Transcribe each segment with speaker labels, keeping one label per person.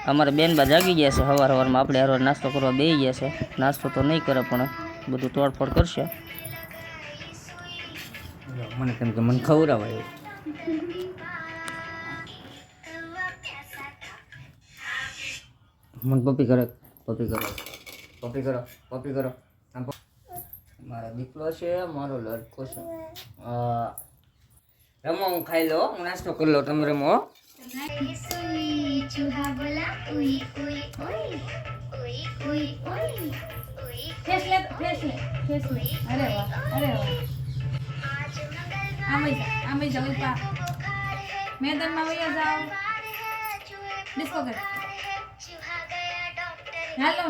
Speaker 1: અમારે બેનબા જાગી ગયા છે સવારમાં આપણે હરવાર નાસ્તો કરવા બેસી ગયા છે નાસ્તો તો નહીં કરે પણ બધું તોડફોડ કરશે મને કેમ કે મને ખવડાવાય મને પપ્પી કરો મારો દીકરો છે મારો લડકો છે રમો હું ખાઈ લો હું નાસ્તો કરી લો તમે રમો
Speaker 2: મેદાનમાં વયા જાઓ ડિસ્કો કર હાલો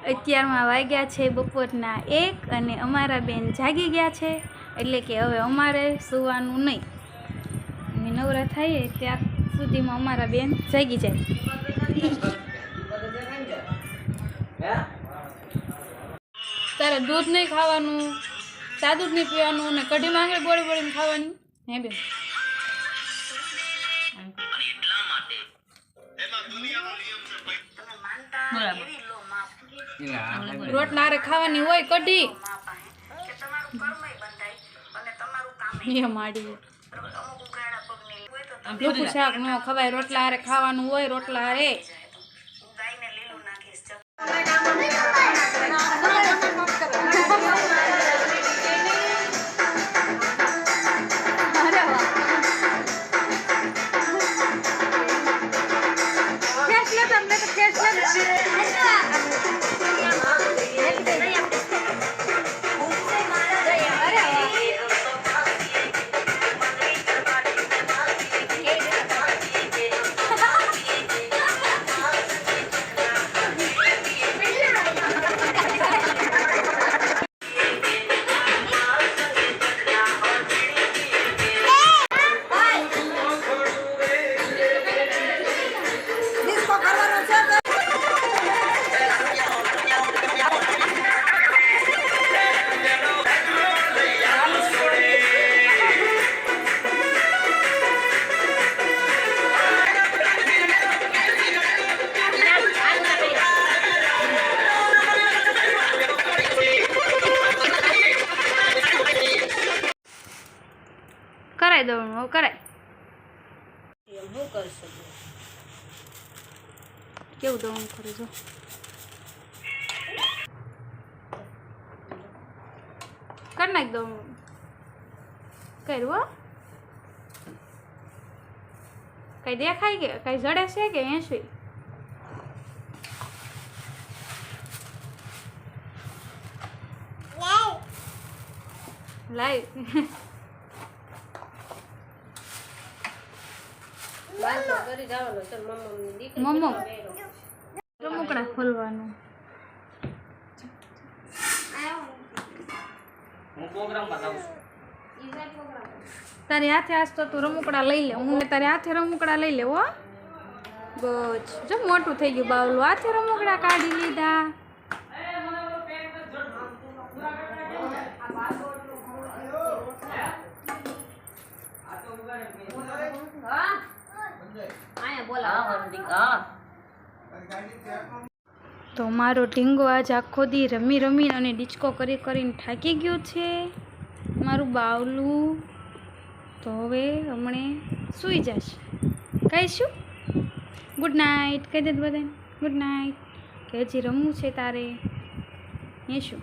Speaker 2: અત્યારમાં વાગ્યા છે બપોરના 1 અને અમારા બેન જાગી ગયા છે એટલે કે હવે અમારે સુવાનું નહીં અમે નવરા થઈએ ત્યાં સુધીમાં અમારા બેન જાગી જાય તારે દૂધ નહીં ખાવાનું ચા દૂધ નહીં પીવાનું અને કઢી માંગે બોળી ખાવાની હે બેન રોટલા હારે ખાવાની હોય કઢી માડી લોકો શાક ન ખવાય રોટલા હારે ખાવાનું હોય રોટલા હારે કરાઈ દઉં કરાય કેવું દઉં કરું છું કરી નાખ દઉં કર્યું કઈ દેખાય કે કઈ જડે છે કે એસી લાઈ મમ્મો રમકડા ખોલવાનું તારી હાથે આજ તો તું રમકડા લઈ લે હું તારી હાથે રમકડા લઈ લે હો બસ જો મોટું થઈ ગયું બાવલું હાથે રમકડા કાઢી લીધા તો મારો ઢીંગો આજ આખો દી રમી અને ડિસ્કો કરીને થાકી ગયો છે મારું બાવલું તો હવે હમણે સૂઈ જશે કહીશું ગુડ નાઇટ કહી દે બધાને ગુડ નાઇટ કે હજી રમવું છે તારે એ શું